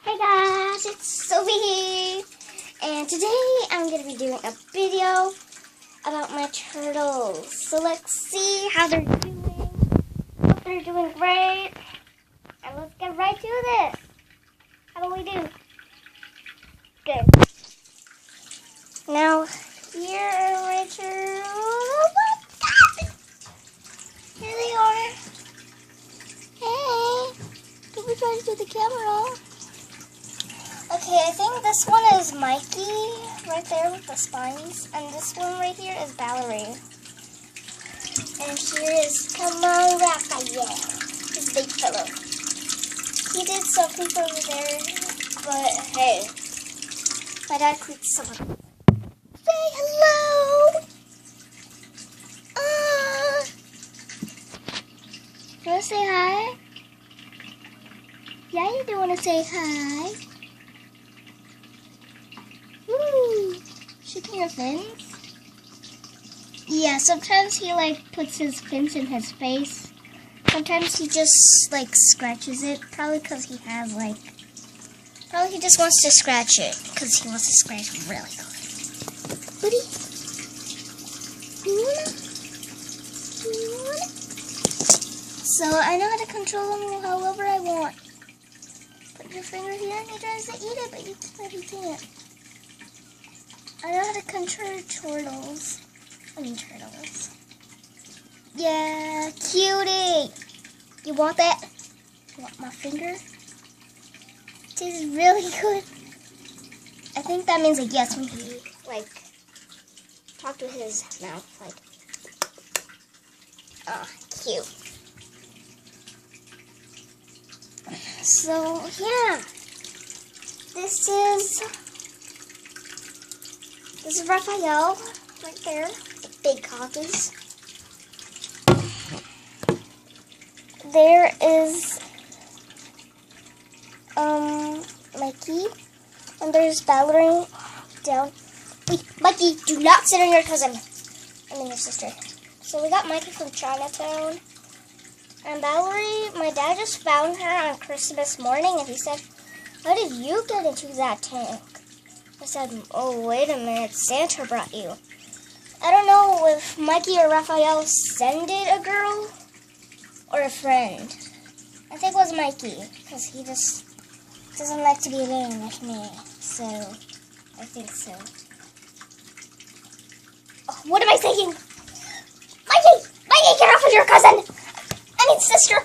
Hey guys, it's Sophie, and today I'm going to be doing a video about my turtles. So let's see how they're doing. Hope they're doing great, and let's get right to this. How do we do? Good. Now, here are my turtles. Here they are. Hey, can we try to do the camera? Okay, I think this one is Mikey, right there with the spines. And this one right here is balerry. And here is, come on, Raphael, this big fellow. He did something over there, but hey, my dad clicked someone. Say hello! You want to say hi? Yeah, you do want to say hi. Woo! Shaking your fins? Yeah, sometimes he puts his fins in his face. Sometimes he just scratches it. Probably because he has probably he just wants to scratch it. Because he wants to scratch really good. Buddy? Do you wanna? So I know how to control him however I want. Put your finger here and he tries to eat it, but he can't. I know how to control turtles. Turtles. Yeah, cutie. You want that? You want my finger? It tastes really good. I think that means yes when he talk to his mouth cute. So yeah, this is Raphael right there, the big caucus. There is Mikey, and there's balerry down. Wait, Mikey, do not sit on your cousin. I mean your sister. So we got Mikey from Chinatown. And balerry, my dad just found her on Christmas morning, and he said, "How did you get into that tank?" I said, "Oh, wait a minute, Santa brought you." I don't know if Mikey or Raphael sended a girl or a friend. I think it was Mikey, because he just doesn't like to be alone with me. So, I think so. Oh, what am I saying? Mikey! Mikey, get off of your cousin! I mean sister!